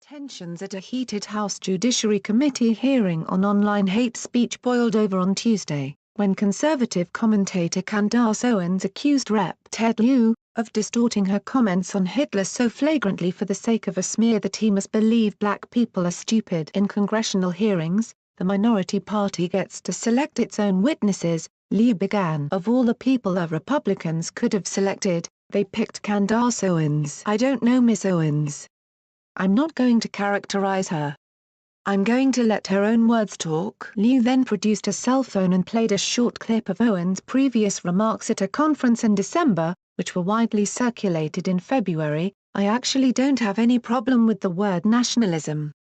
Tensions at a heated House Judiciary Committee hearing on online hate speech boiled over on Tuesday, when conservative commentator Candace Owens accused Rep. Ted Lieu of distorting her comments on Hitler so flagrantly for the sake of a smear that he must believe black people are stupid. In congressional hearings, the minority party gets to select its own witnesses, Lieu began. Of all the people the Republicans could have selected, they picked Candace Owens. I don't know Miss Owens. I'm not going to characterize her. I'm going to let her own words talk. Lieu then produced a cell phone and played a short clip of Owens' previous remarks at a conference in December, which were widely circulated in February. I actually don't have any problem with the word nationalism.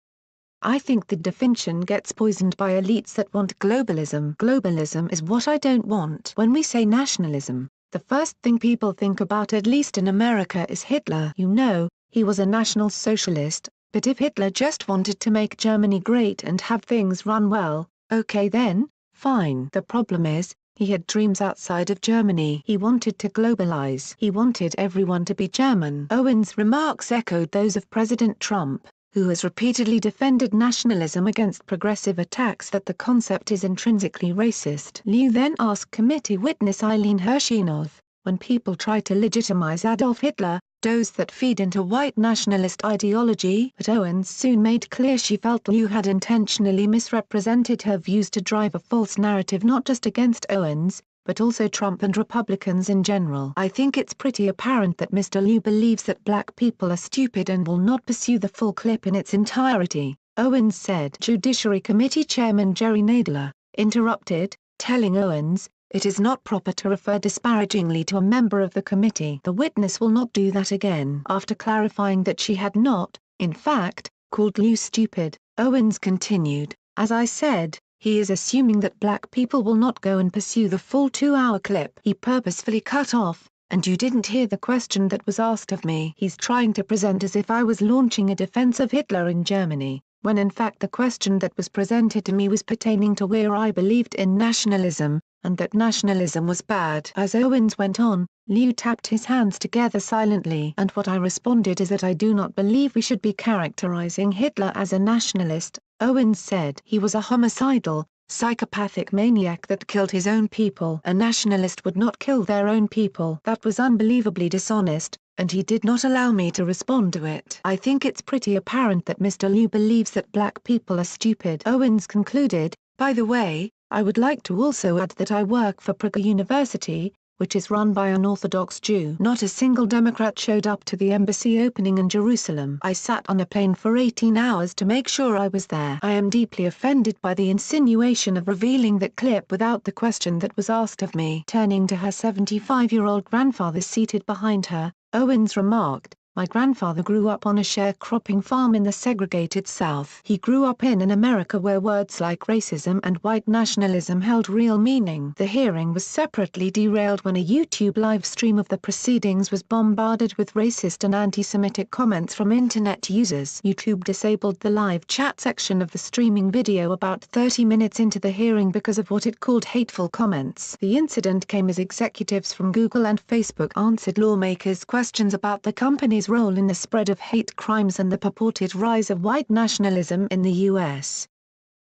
I think the definition gets poisoned by elites that want globalism. Globalism is what I don't want. When we say nationalism, the first thing people think about, at least in America, is Hitler. You know, he was a National Socialist, but if Hitler just wanted to make Germany great and have things run well, okay then, fine. The problem is, he had dreams outside of Germany. He wanted to globalize. He wanted everyone to be German. Owens' remarks echoed those of President Trump, who has repeatedly defended nationalism against progressive attacks that the concept is intrinsically racist. Lieu then asked committee witness Eileen Hershinoff, when people try to legitimize Adolf Hitler, those that feed into white nationalist ideology. But Owens soon made clear she felt Lieu had intentionally misrepresented her views to drive a false narrative not just against Owens, but also Trump and Republicans in general. I think it's pretty apparent that Mr. Lieu believes that black people are stupid and will not pursue the full clip in its entirety, Owens said. Judiciary Committee Chairman Jerry Nadler interrupted, telling Owens, "It is not proper to refer disparagingly to a member of the committee. The witness will not do that again." After clarifying that she had not, in fact, called Lieu stupid, Owens continued, "As I said, he is assuming that black people will not go and pursue the full 2-hour clip he purposefully cut off, and you didn't hear the question that was asked of me. He's trying to present as if I was launching a defense of Hitler in Germany, when in fact the question that was presented to me was pertaining to where I believed in nationalism, and that nationalism was bad." As Owens went on, Lieu tapped his hands together silently. "And what I responded is that I do not believe we should be characterizing Hitler as a nationalist," Owens said. "He was a homicidal, psychopathic maniac that killed his own people. A nationalist would not kill their own people. That was unbelievably dishonest, and he did not allow me to respond to it. I think it's pretty apparent that Mr. Lieu believes that black people are stupid." Owens concluded, "By the way, I would like to also add that I work for Prager University, which is run by an Orthodox Jew. Not a single Democrat showed up to the embassy opening in Jerusalem. I sat on a plane for 18 hours to make sure I was there. I am deeply offended by the insinuation of revealing that clip without the question that was asked of me." Turning to her 75-year-old grandfather seated behind her, Owens remarked, "My grandfather grew up on a sharecropping farm in the segregated South. He grew up in an America where words like racism and white nationalism held real meaning." The hearing was separately derailed when a YouTube live stream of the proceedings was bombarded with racist and anti-Semitic comments from Internet users. YouTube disabled the live chat section of the streaming video about 30 minutes into the hearing because of what it called hateful comments. The incident came as executives from Google and Facebook answered lawmakers' questions about the company's role in the spread of hate crimes and the purported rise of white nationalism in the U.S.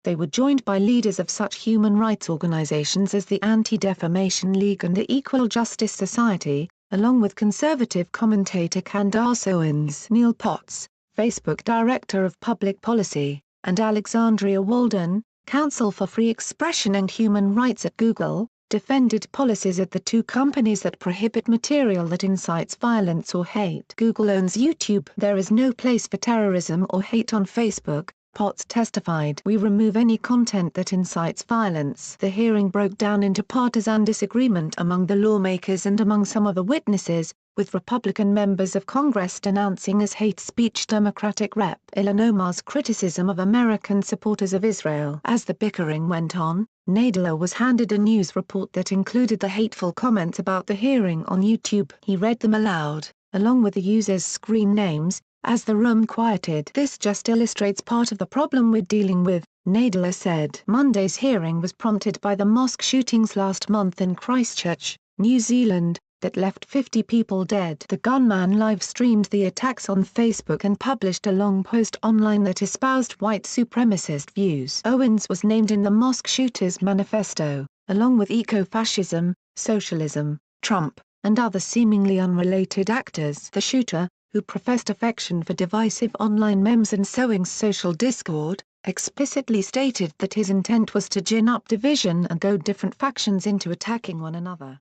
They were joined by leaders of such human rights organizations as the Anti-Defamation League and the Equal Justice Society, along with conservative commentator Candace Owens. Neil Potts, Facebook Director of Public Policy, and Alexandria Walden, Counsel for Free Expression and Human Rights at Google, defended policies at the two companies that prohibit material that incites violence or hate. Google owns YouTube. "There is no place for terrorism or hate on Facebook," Potts testified. "We remove any content that incites violence." The hearing broke down into partisan disagreement among the lawmakers and among some of the witnesses, with Republican members of Congress denouncing as hate speech Democratic Rep. Ilhan Omar's criticism of American supporters of Israel. As the bickering went on, Nadler was handed a news report that included the hateful comments about the hearing on YouTube. He read them aloud, along with the users' screen names, as the room quieted. "This just illustrates part of the problem we're dealing with," Nadler said. Monday's hearing was prompted by the mosque shootings last month in Christchurch, New Zealand, that left 50 people dead. The gunman live-streamed the attacks on Facebook and published a long post online that espoused white supremacist views. Owens was named in the Mosque Shooters Manifesto, along with eco-fascism, socialism, Trump, and other seemingly unrelated actors. The shooter, who professed affection for divisive online memes and sowing social discord, explicitly stated that his intent was to gin up division and goad different factions into attacking one another.